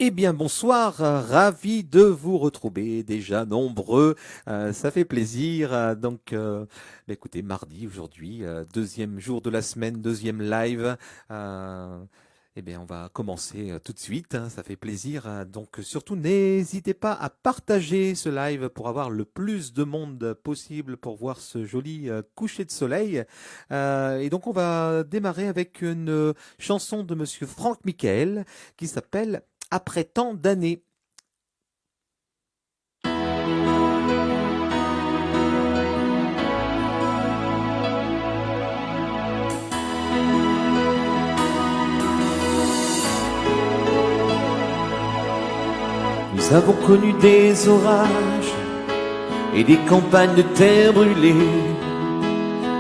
Eh bien, bonsoir, ravi de vous retrouver, déjà nombreux, ça fait plaisir. Écoutez, mardi aujourd'hui, deuxième jour de la semaine, deuxième live. Eh bien, on va commencer tout de suite, hein, ça fait plaisir. Donc, surtout, n'hésitez pas à partager ce live pour avoir le plus de monde possible pour voir ce joli coucher de soleil. Et donc, on va démarrer avec une chanson de Monsieur Franck Michael qui s'appelle Après tant d'années. Nous avons connu des orages et des campagnes de terre brûlée.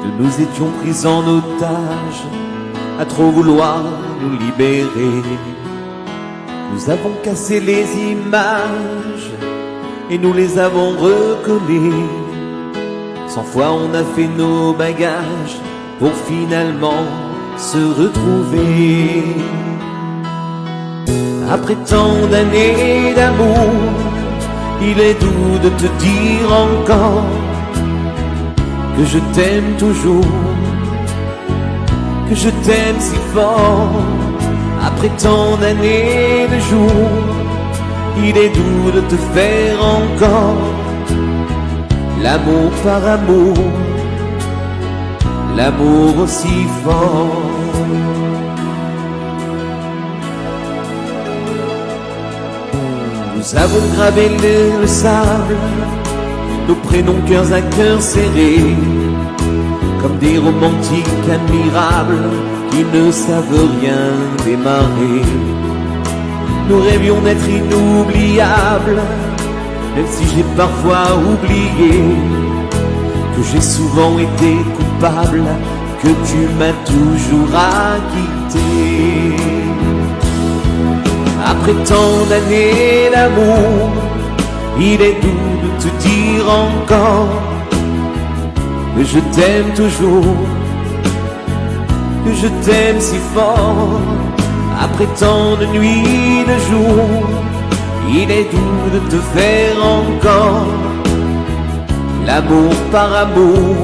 Nous nous étions pris en otage à trop vouloir nous libérer. Nous avons cassé les images et nous les avons recollées. 100 fois on a fait nos bagages pour finalement se retrouver. Après tant d'années d'amour, il est doux de te dire encore que je t'aime toujours, que je t'aime si fort. Après tant d'années de jours, il est doux de te faire encore l'amour par amour, l'amour aussi fort. Nous avons gravé le sable, nos prénoms cœurs à cœur serrés, comme des romantiques admirables qui ne savent rien démarrer. Nous rêvions d'être inoubliables, même si j'ai parfois oublié que j'ai souvent été coupable, que tu m'as toujours acquitté. Après tant d'années d'amour, il est doux de te dire encore que je t'aime toujours, que je t'aime si fort. Après tant de nuits, de jours, il est doux de te faire encore l'amour par amour,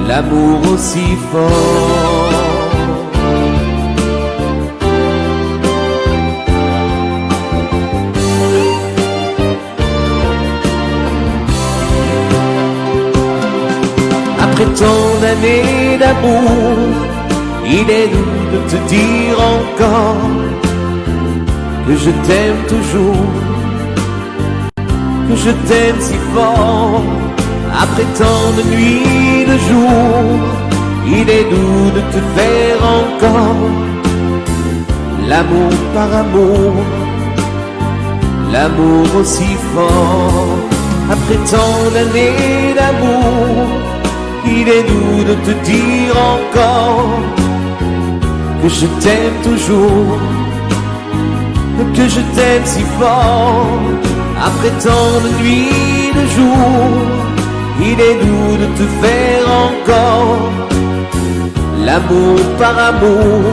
l'amour aussi fort. Après tant d'années d'amour, il est doux de te dire encore que je t'aime toujours, que je t'aime si fort. Après tant de nuits, de jours, il est doux de te faire encore l'amour par amour, l'amour aussi fort. Après tant d'années d'amour, il est doux de te dire encore que je t'aime toujours, que je t'aime si fort. Après tant de nuits, de jours, il est doux de te faire encore l'amour par amour,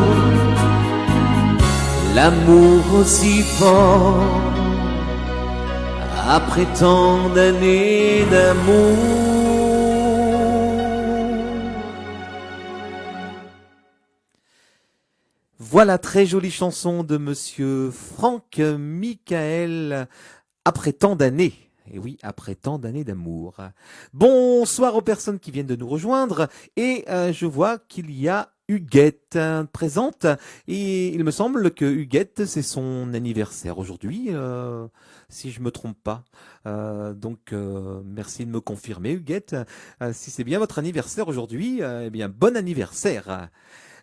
l'amour aussi fort. Après tant d'années d'amour. Voilà, très jolie chanson de Monsieur Franck Michael, après tant d'années. Et oui, après tant d'années d'amour. Bonsoir aux personnes qui viennent de nous rejoindre. Et je vois qu'il y a Huguette présente. Et il me semble que Huguette, c'est son anniversaire aujourd'hui, si je me trompe pas. Merci de me confirmer, Huguette. Si c'est bien votre anniversaire aujourd'hui, eh bien, bon anniversaire.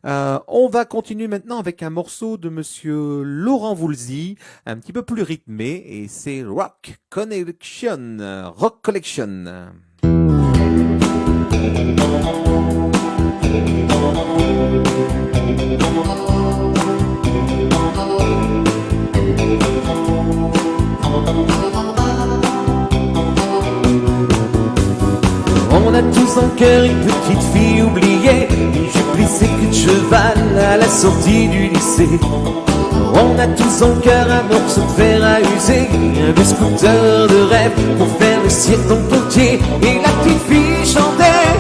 On va continuer maintenant avec un morceau de Monsieur Laurent Voulzy, un petit peu plus rythmé, et c'est Rock Collection. Rock Collection. On a tous en cœur une petite fille oubliée, une jupe plissée, queue de cheval à la sortie du lycée. On On a tous en cœur un morceau de fer à user, un vieux scooter de rêve pour faire le cirque dans le quartier. Et la petite fille chantait,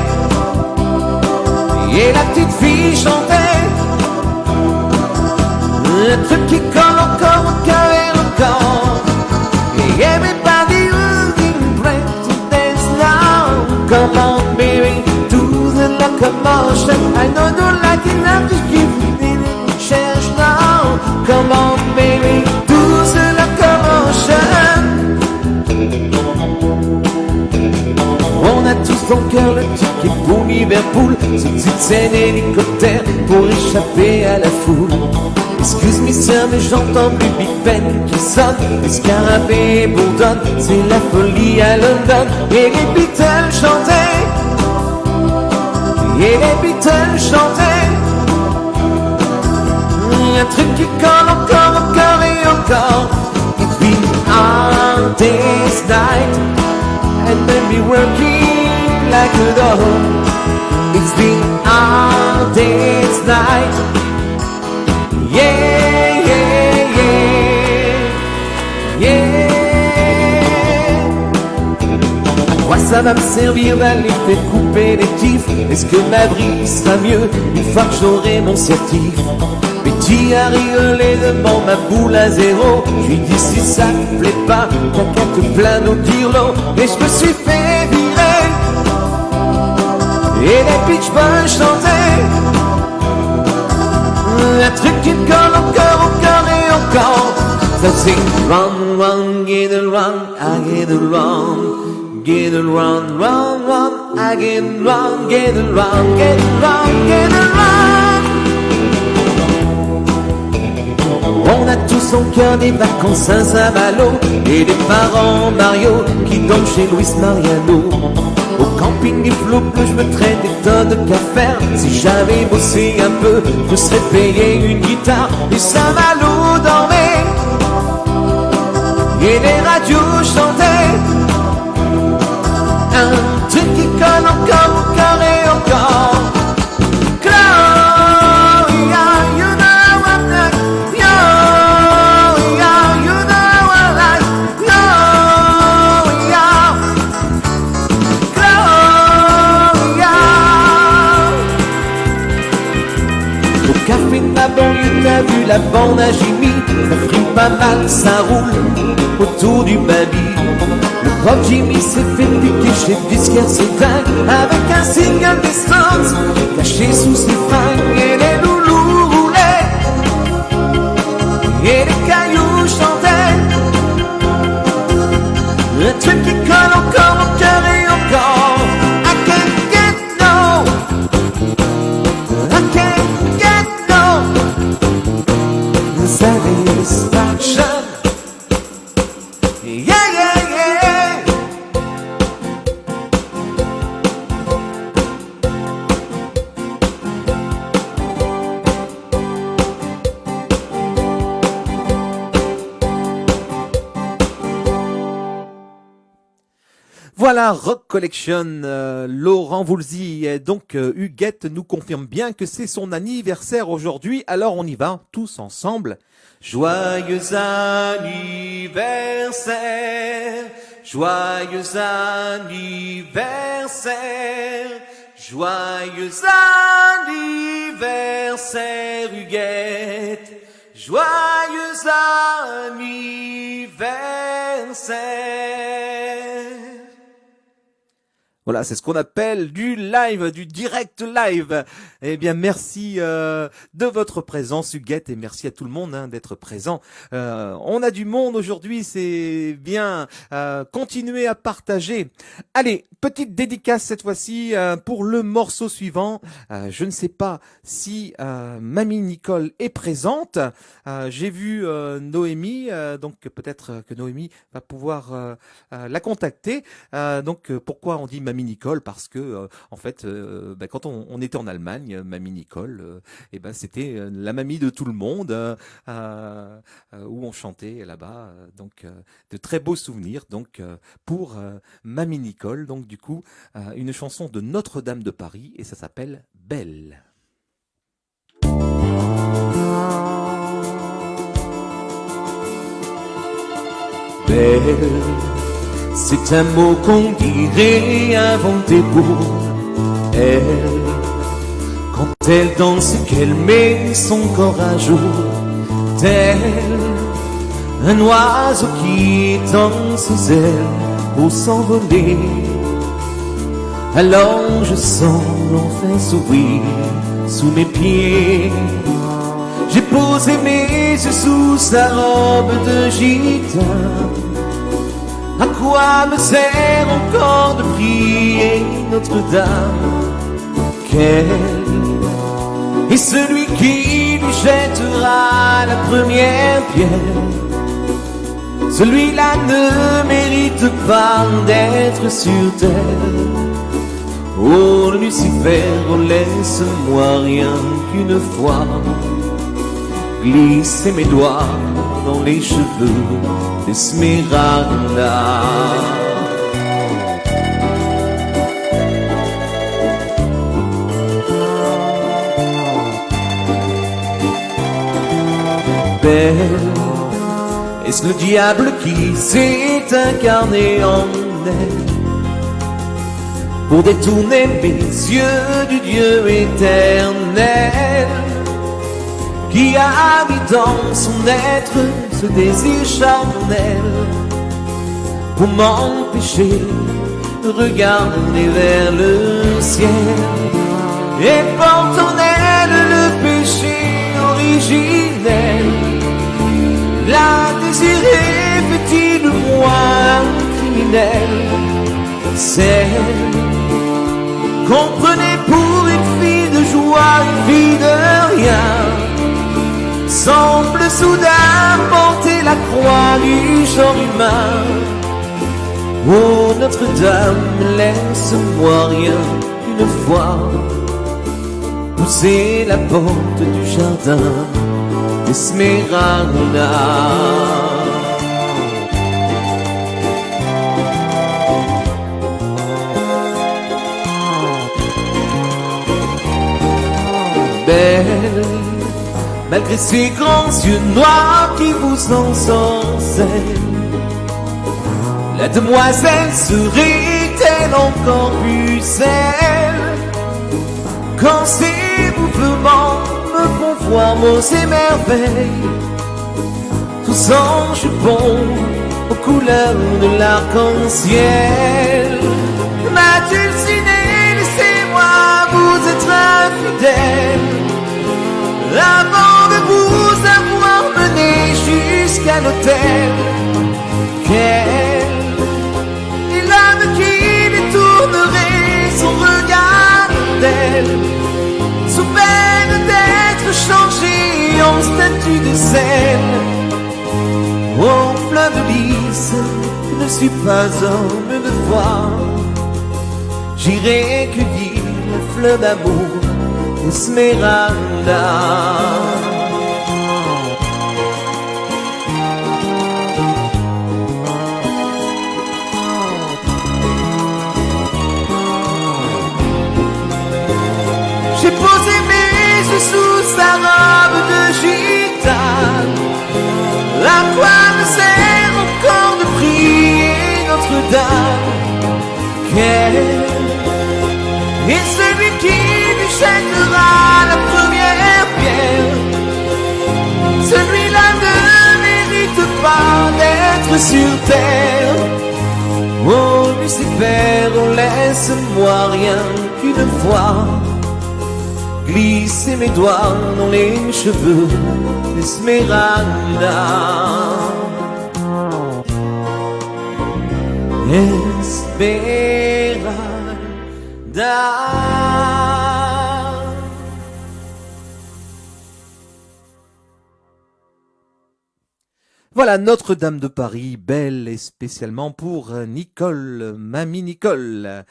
et la petite fille chantait, un truc qui colle encore au cœur et encore. Et everybody looking great to dance now. Come on baby, do the locomotion. I know you like it now, just give it a chance now. Come on baby, do the locomotion. On a tous dans le cœur le ticket pour Liverpool, cette petite scène hélicoptère pour échapper à la foule. Excuse me sir, mais j'entends plus Big Ben qui sonne, les scarabées bourdonnent, c'est la folie à London. Et les Beatles chantaient, et les Beatles chantaient, un truc qui colle encore, encore et encore. It's been all day's night, and then be working like a dog. It's been all day's night. Yeah, yeah, yeah, yeah. À quoi ça va me servir d'aller faire couper les tifs? Est-ce que ma vie sera mieux une fois que j'aurai mon certif? Betty a rigolé devant ma boule à zéro. Je lui dis si ça te plaît pas, t'as qu'à te plaindre au tire-l'eau. Et je me suis fait virer, et les Beach Boys chantaient, un truc qui me colle encore, encore et encore. So sing, run, run, get it run, I get it wrong. Get it run, run, run, I get it wrong. Get it wrong, get it wrong, get it wrong. On a tous en cœur des vacances à Saint-Malo, et des parents Mario qui dorment chez Luis Mariano. Au camping des flots bleus, je me traite des tonnes qu'à faire. Si j'avais bossé un peu, je serais payé une guitare. Et Saint-Malo dormait, et les radios chantaient, un truc qui colle encore, encore et encore. T'as vu la bande à Jimmy, ça frime pas mal, ça roule autour du baby. Le pauvre Jimmy s'est fait piquer chez le disquaire, c'est dingue, avec un single des Stones caché sous ses fringues. Et les loulous roulaient, et les cailloux chantaient, un truc qui colle encore au cœur et encore. I can't get no, I can't get no satisfaction. Yeah, yeah, yeah. Voilà, Rock Collection, Laurent Voulzy. Et donc, Huguette nous confirme bien que c'est son anniversaire aujourd'hui. Alors, on y va tous ensemble. Joyeux anniversaire, joyeux anniversaire, joyeux anniversaire, Huguette, joyeux anniversaire. Voilà, c'est ce qu'on appelle du live, du direct live. Eh bien, merci de votre présence, Huguette, et merci à tout le monde d'être présent. On a du monde aujourd'hui, c'est bien. Continuez à partager. Allez, petite dédicace cette fois-ci pour le morceau suivant. Je ne sais pas si Mamie Nicole est présente. J'ai vu Noémie, donc peut-être que Noémie va pouvoir la contacter. Donc, pourquoi on dit Mamie Nicole? Parce que en fait, quand on était en Allemagne, Mamie Nicole, c'était la mamie de tout le monde, où on chantait là-bas. Donc de très beaux souvenirs. Donc pour Mamie Nicole, donc du coup une chanson de Notre-Dame de Paris et ça s'appelle Belle. Belle, c'est un mot qu'on dirait inventé pour elle. Quand elle danse, qu'elle met son corps à jour, tel un oiseau qui étend ses ailes pour s'envoler. Alors je sens l'enfer s'ouvrir sous mes pieds. J'ai posé mes yeux sous sa robe de gitane. À quoi me sert encore de prier Notre-Dame? Quel est celui qui lui jettera la première pierre? Celui-là ne mérite pas d'être sur terre. Oh Lucifer, laisse-moi rien qu'une fois glisser mes doigts dans les cheveux d'Esmeralda. Belle, est-ce le diable qui s'est incarné en elle pour détourner mes yeux du Dieu éternel, qui a mis dans son être ce désir charnel pour m'empêcher de regarder vers le ciel et porte en elle le péché originel. La désirer fait-il de moi un criminel? Celle qu'on prenait pour une fille de joie, une fille de rien, semble soudain porter la croix du genre humain. Oh Notre-Dame, laisse-moi rien qu'une fois pousser la porte du jardin d'Esmeralda. Belle, malgré ses grands yeux noirs qui vous ensorcellent, la demoiselle serait-elle encore pucelle quand ses mouvements me font voir mots et merveilles, tous en jupon aux couleurs de l'arc-en-ciel? Ma dulcinée, laissez-moi vous être infidèle avant de vous avoir mené jusqu'à l'autel. Quelle est l'âme qui détournerait son regard d'elle, sous peine d'être changée en statue de sel? Oh fleur de lys, je ne suis pas homme de foi, j'irai cueillir la fleur d'amour Esmeralda. J'ai posé mes yeux sous sa robe de gitane. À quoi me sert encore de prier Notre-Dame? Quel est celui qui lui jettera la première pierre? Celui-là ne mérite pas d'être sur terre. Oh Lucifer, laisse-moi rien qu'une fois glisser mes doigts dans les cheveux d'Esmeralda. Esmeralda. Voilà Notre-Dame de Paris, belle et spécialement pour Nicole, mamie Nicole.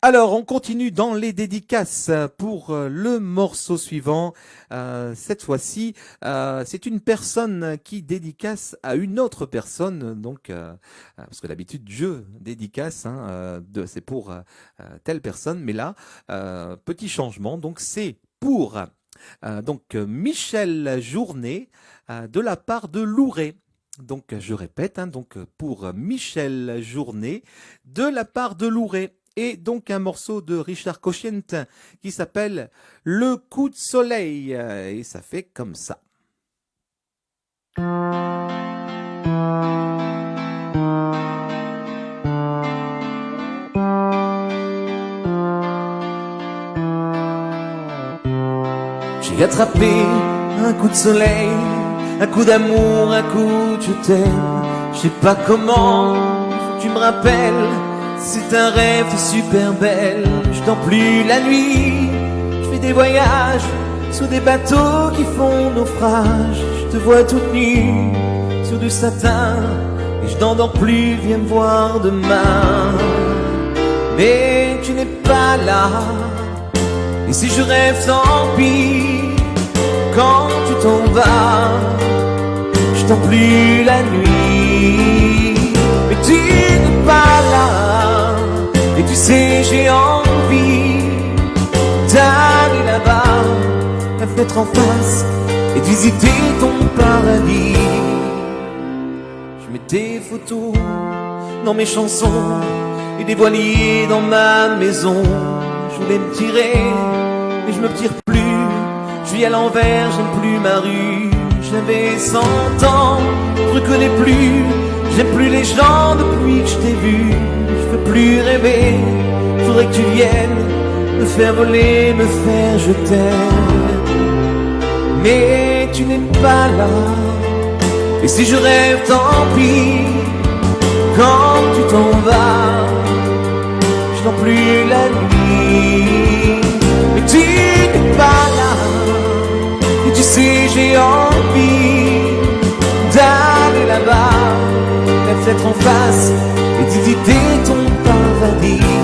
Alors, on continue dans les dédicaces pour le morceau suivant. Cette fois-ci, c'est une personne qui dédicace à une autre personne. Donc, parce que d'habitude, je dédicace, c'est pour telle personne. Mais là, petit changement. Donc, c'est pour Michel Journet de la part de Louret. Donc je répète, donc pour Michel Journet de la part de Louret. Et donc un morceau de Richard Cochient qui s'appelle Le coup de soleil. Et ça fait comme ça. J'ai attrapé un coup de soleil, un coup d'amour, un coup de je t'aime. Je sais pas comment, faut que tu me rappelles. C'est un rêve, t'es super belle. Je dors plus la nuit, je fais des voyages sur des bateaux qui font naufrage. Je te vois toute nue sur du satin et je n'en dors plus, viens me voir demain. Mais tu n'es pas là, et si je rêve tant pis. Quand tu t'en vas, je dors plus la nuit. Mais tu n'es pas là, et tu sais j'ai envie d'aller là-bas, la fenêtre en face, et de visiter ton paradis. Je mets tes photos dans mes chansons et des voiliers dans ma maison. Je voulais me tirer, mais je me tire plus. Je vis à l'envers, j'aime plus ma rue. J'avais 100 ans, je reconnais plus. J'aime plus les gens depuis que je t'ai vu. Je peux plus rêver, faudrait que tu viennes me faire voler, me faire je t'aime. Mais tu n'es pas là, et si je rêve tant pis. Quand tu t'en vas, je dors plus la nuit. Mais tu n'es pas là, et tu sais j'ai envie d'aller là-bas, la fenêtre en face, et de visiter ton paradis.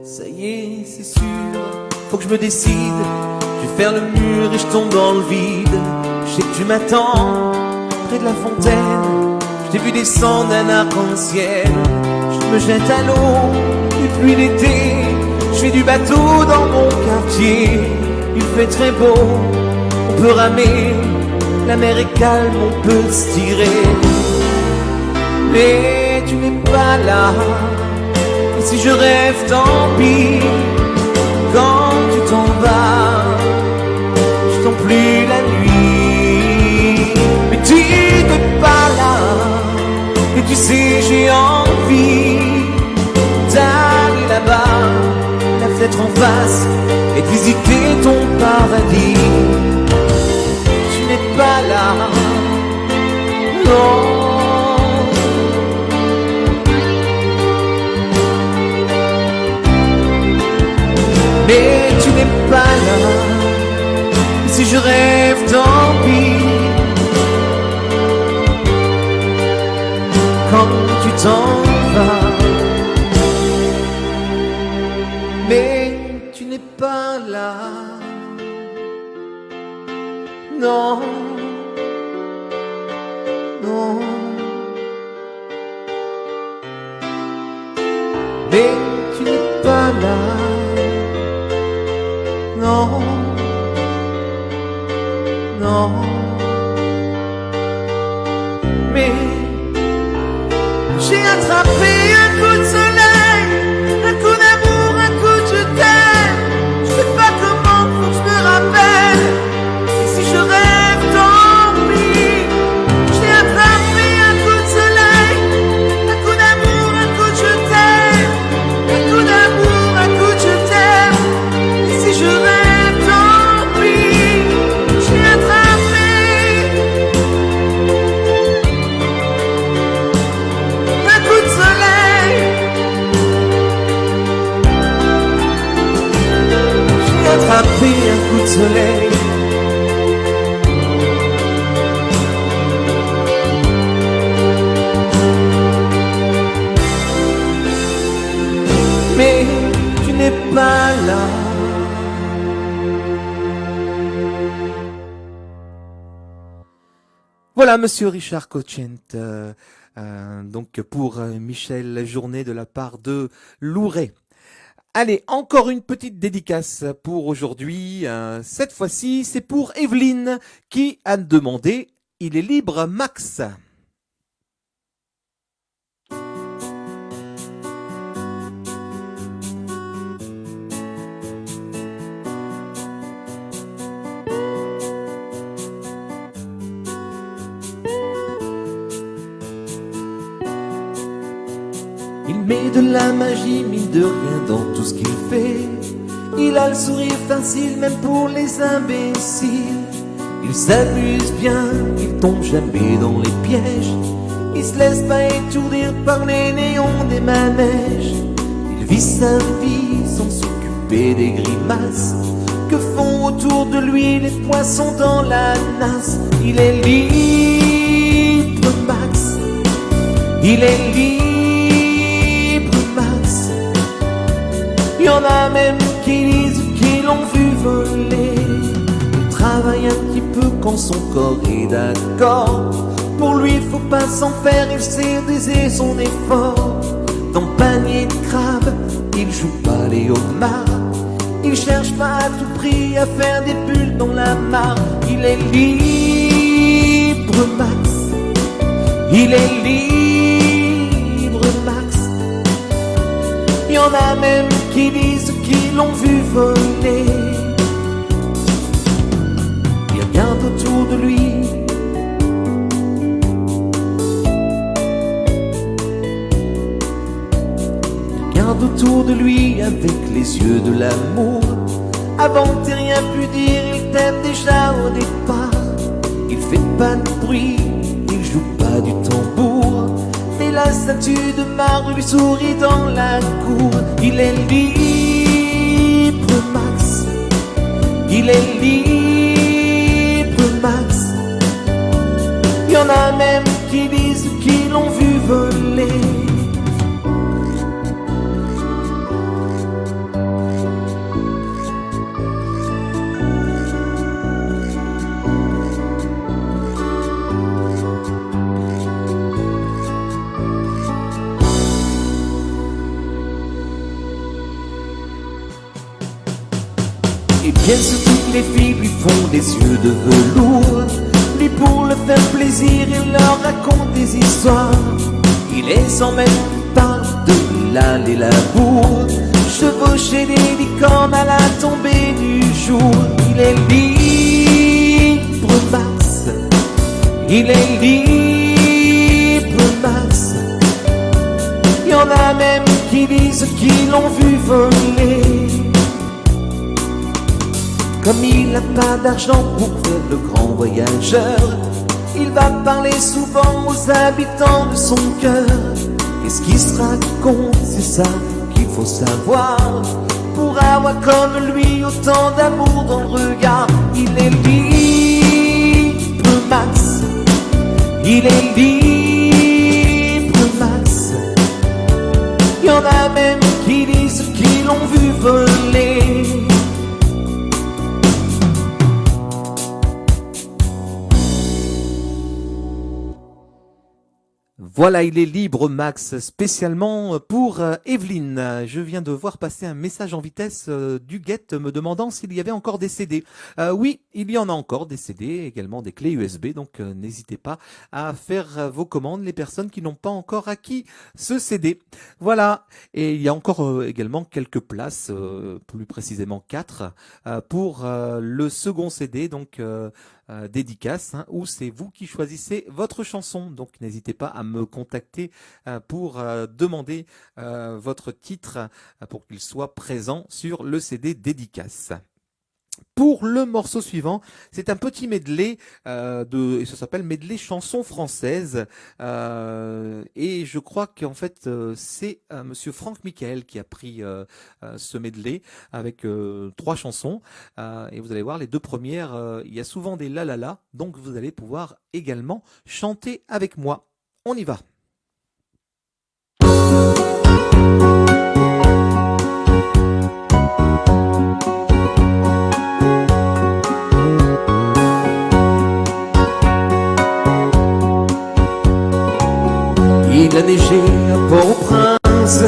Ça y est, c'est sûr, faut que je me décide. Je vais faire le mur et je tombe dans le vide. Je sais que tu m'attends près de la fontaine. Je t'ai vu descendre un arc-en-ciel. Je me jette à l'eau depuis l'été. Je fais du bateau dans mon quartier. Il fait très beau, on peut ramer. La mer est calme, on peut se tirer. Mais tu n'es pas là, et si je rêve tant pis. Quand tu t'en vas, je dors plus la nuit. Mais tu n'es pas là, et tu sais j'ai envie d'aller là-bas, la fenêtre en face, et de visiter ton paradis. Tu n'es pas là, non. Mais tu n'es pas là, si je rêve tant pis. Quand tu t'en vas, mais tu n'es pas là, non, non. Mais tu n'es pas là, non, non. Mais j'ai attrapé un coup de soleil, un coup d'amour, un coup de je t'aime. Je sais pas comment, faut que je me rappelle. Et si je rêve, tant pis. J'ai attrapé un coup de soleil, un coup d'amour, un coup de je t'aime. Un coup d'amour, un coup de je t'aime. Et si je rêve, tant pis. J'ai attrapé un coup de soleil. J'ai attrapé un coup de soleil. Mais tu n'es pas là. Voilà, monsieur Richard Cochient, donc pour Michel Journet de la part de Louret. Allez, encore une petite dédicace pour aujourd'hui. Cette fois-ci, c'est pour Evelyne qui a demandé il est libre, Max. Il met de la magie, mine de rien, dans tout ce qu'il fait. Il a le sourire facile, même pour les imbéciles. Il s'amuse bien, il tombe jamais dans les pièges. Il se laisse pas étourdir par les néons des manèges. Il vit sa vie sans s'occuper des grimaces que font autour de lui les poissons dans la nasse. Il est libre, Max. Il est libre, Max. Il y en a même qui disent qu'ils l'ont vu voler. Il travaille un petit peu quand son corps est d'accord. Pour lui, faut pas s'en faire, il sait doser son effort. Dans panier de crabe, il joue pas les homards. Il cherche pas à tout prix à faire des bulles dans la mare. Il est libre, Max. Il est libre, Max. Il y en a même qui disent qu'ils l'ont vu voler. Il regarde autour de lui. Il regarde autour de lui avec les yeux de l'amour. Avant que t'aies rien pu dire, il t'aime déjà au départ. Il fait pas de bruit, il joue pas du tambour, mais la statue de marbre lui sourit dans la cour. Il est libre, Max. Il est libre, Max. Il y en a même qui disent qu'ils l'ont vu voler. Et bien sûr toutes les filles lui font des yeux de velours. Lui pour le faire plaisir, il leur raconte des histoires. Il les emmène par de l'âle et la bourre, chevaucher des licornes à la tombée du jour. Il est libre, Max. Il est libre, Max. Il y en a même qui disent qu'ils l'ont vu voler. Comme il n'a pas d'argent pour faire le grand voyageur, il va parler souvent aux habitants de son cœur. Et ce qui se raconte, c'est ça qu'il faut savoir, pour avoir comme lui autant d'amour dans le regard. Il est libre, Max. Il est libre, Max. Il y en a même qui disent qu'ils l'ont vu voler. Voilà, il est libre, Max, spécialement pour Evelyne. Je viens de voir passer un message en vitesse du Get me demandant s'il y avait encore des CD. Oui, il y en a encore des CD, également des clés USB, donc n'hésitez pas à faire vos commandes, les personnes qui n'ont pas encore acquis ce CD. Voilà, et il y a encore également quelques places, plus précisément 4, pour le second CD, donc dédicace, hein, où c'est vous qui choisissez votre chanson. Donc n'hésitez pas à me contacter pour demander votre titre pour qu'il soit présent sur le CD dédicace. Pour le morceau suivant, c'est un petit medley et ça s'appelle medley chansons françaises. Et je crois qu'en fait c'est Monsieur Franck Michael qui a pris ce medley avec 3 chansons. Et vous allez voir les 2 premières, il y a souvent des la la la, donc vous allez pouvoir également chanter avec moi. On y va. Il a neigé à Port-au-Prince,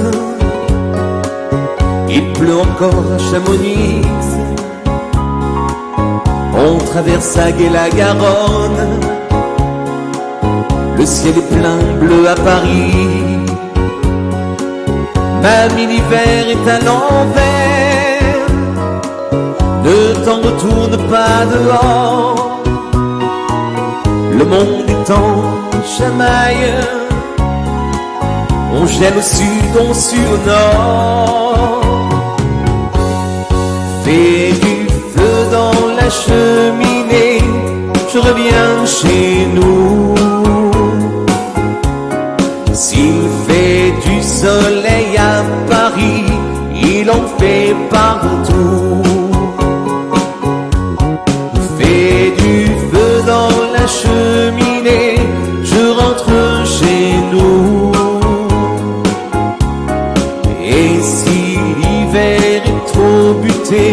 il pleut encore à Chamonix. On traverse Sague et la Garonne, Le ciel est plein bleu à Paris. Mamie, l'hiver est à l'envers. Ne t'en retourne pas dehors. Le monde est en chamaille. On gèle au sud, on sue au nord. Fais du feu dans la cheminée, je reviens chez nous. S'il fait du soleil à Paris, il en fait partout. Fais du feu dans la cheminée, je rentre chez nous. Et si l'hiver est trop buté,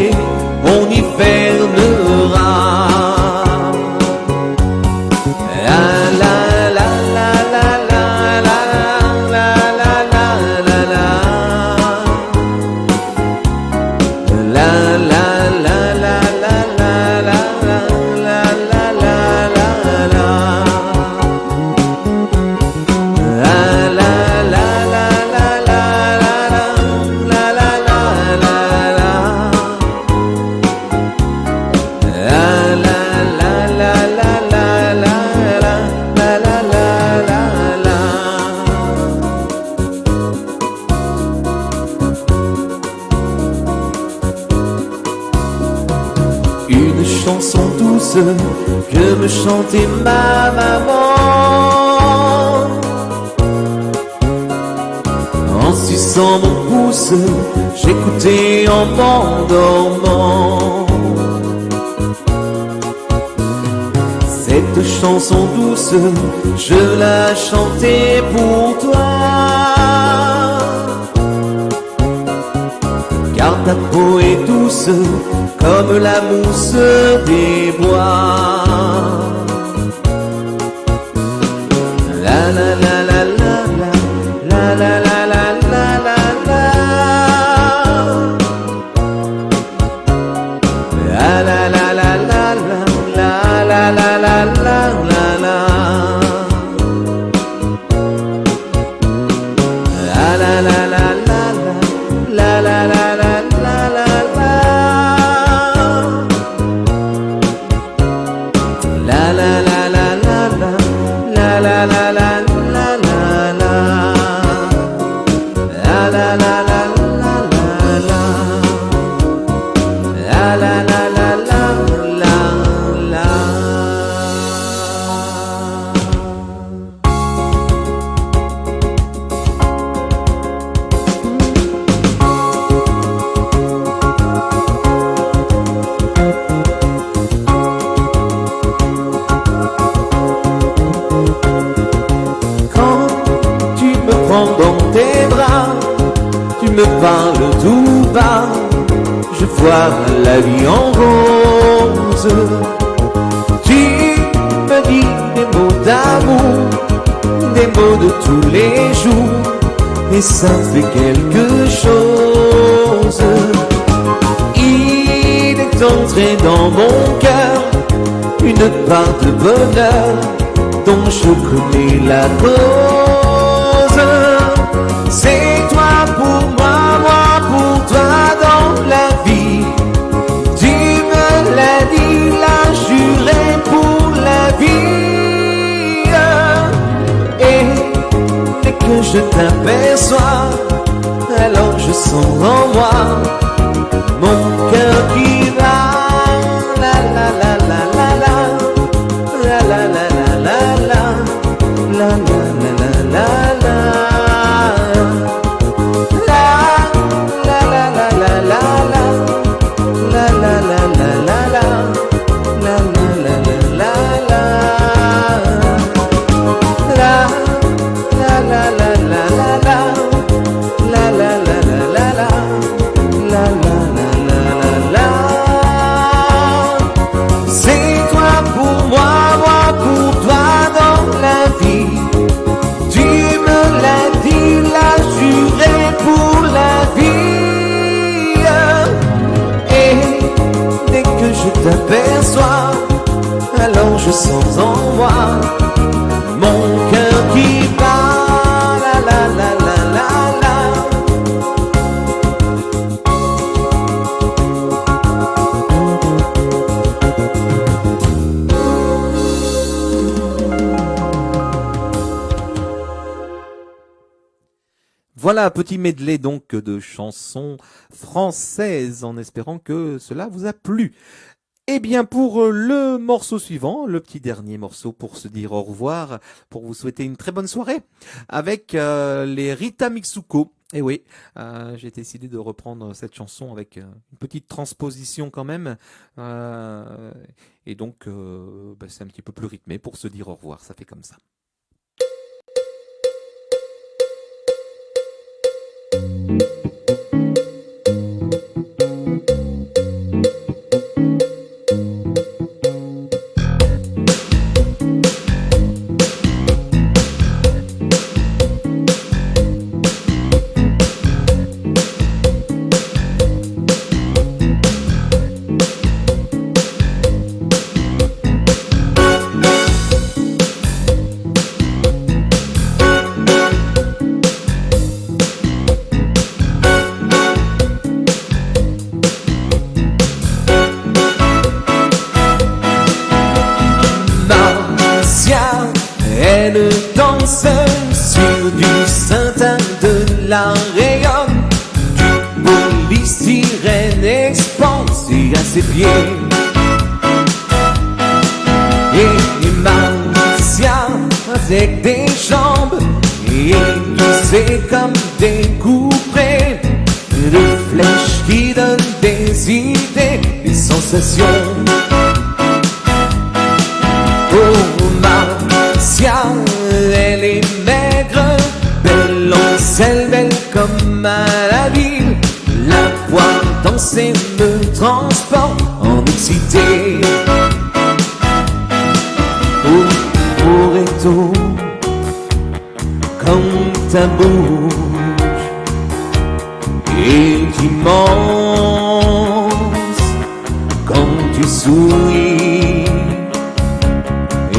on hivernera. Une chanson douce que me chantait ma maman. En suçant mon pouce, j'écoutais en m'endormant. Cette chanson douce, je la chantais pour toi. Car ta peau est douce comme la mousse des bois. La la la la la la la la la la la la. La la la la la la la la la la la la. La la la la la la la la la. Dans tes bras, tu me parles tout bas, je vois la vie en rose. Tu me dis des mots d'amour, des mots de tous les jours, et ça fait quelque chose. Il est entré dans mon cœur une part de bonheur dont je connais la cause. C'est toi pour moi, moi pour toi dans la vie. Tu me l'as dit, l'as juré pour la vie. Et dès que je t'aperçois, alors je sens en moi mon cœur qui va. La la la la la la, la la la la la la, la la la la la. T'aperçois, alors je sens en moi mon cœur Voilà, petit medley donc de chansons françaises, en espérant que cela vous a plu. Eh bien, pour le morceau suivant, le petit dernier morceau pour se dire au revoir, pour vous souhaiter une très bonne soirée, avec les Rita Mitsuko. Et oui, j'ai décidé de reprendre cette chanson avec une petite transposition quand même. Et donc, c'est un petit peu plus rythmé pour se dire au revoir, ça fait comme ça. Elle danse sur du satin de la rayonne, du polystyrène expansé à ses pieds. Et Marcia avec des jambes aiguisées comme des couperets de flèches qui donnent des idées, des sensations. Oh Marcia, elle est maigre, belle en selle, belle comme à la ville. La voir danser me transporte en excité. Oh, Moreto, comme ta bouche est immense quand tu souris.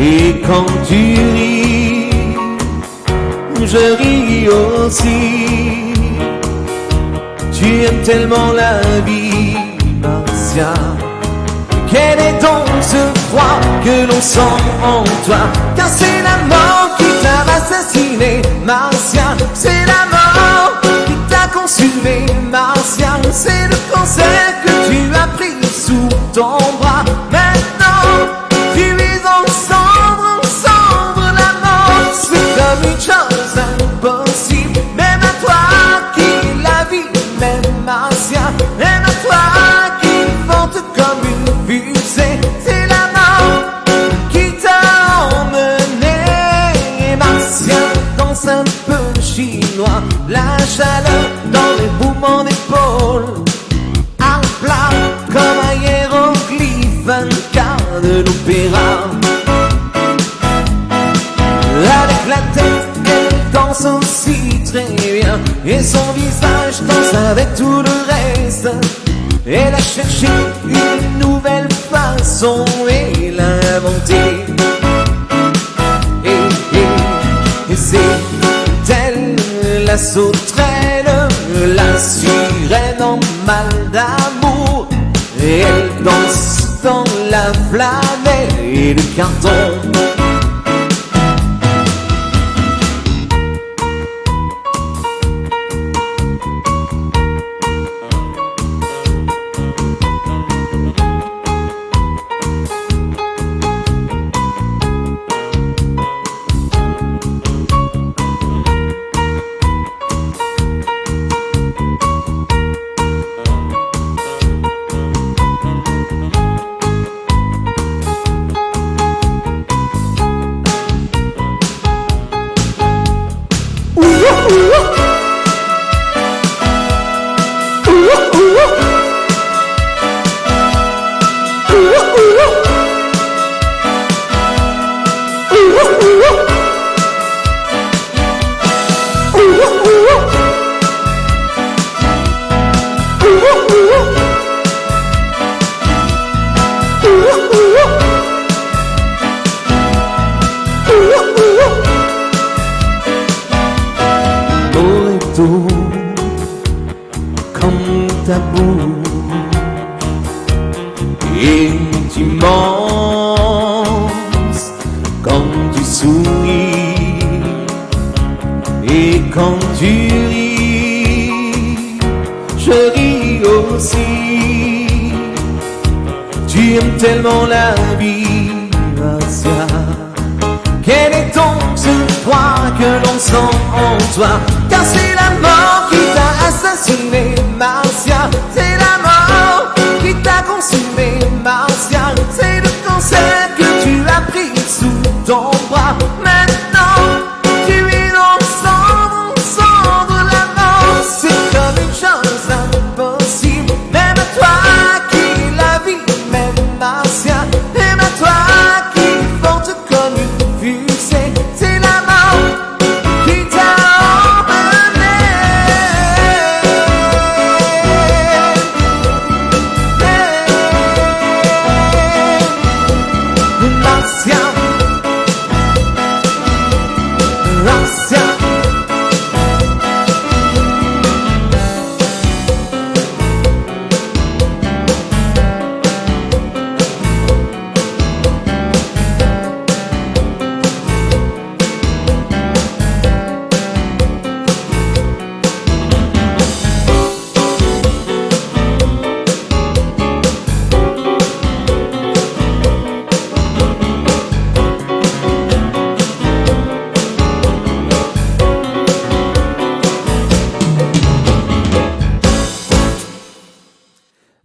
Et quand tu ris, je ris aussi. Tu aimes tellement la vie, Marcia. Quel est donc ce froid que l'on sent en toi? Car c'est la mort qui t'a assassiné, Marcia. C'est la mort qui t'a consumé, Marcia. C'est le cancer que tu as pris sous ton bras. Maintenant, tu es ensemble, la mort. C'est comme une chose impossible. Même à toi qui la vie, même Marcia. Même à toi qui vente comme une fusée. C'est la mort qui t'a emmené, Marcia. Danse un peu chinois, la chaleur dans les mouvements d'épaule. À plat comme un hiéroglyphe, un quart de l'opéra. Avec la tête, elle danse aussi très bien. Et son visage danse avec tout le reste. Elle a cherché une nouvelle façon et l'a inventée. Et c'est elle la sauterelle, la sirène en mal d'amour. Et elle danse dans la flanelle et le carton. Comme ta bouche est immense quand tu souris et quand tu ris. je ris aussi. Tu aimes tellement la vie, Marcia. Quel est donc ce froid que l'on sent en toi? Car c'est la mort qui t'a assassiné, Marcia. C'est la mort qui t'a consumé, Marcia. C'est le cancer que tu as pris sous ton bras. Maintenant, tu es dans le sang de la mort. C'est comme une chose impossible. Même toi qui es la vie, même Marcia. Même à toi qui est forte comme une fusée. C'est la mort qui t'a emmené. Marcia, Marcia.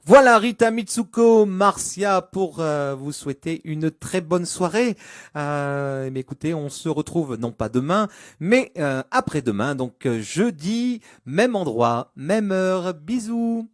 Voilà Rita Mitsuko, Marcia, pour vous souhaiter une très bonne soirée. Mais écoutez, on se retrouve non pas demain, mais après-demain, donc jeudi, même endroit, même heure. Bisous.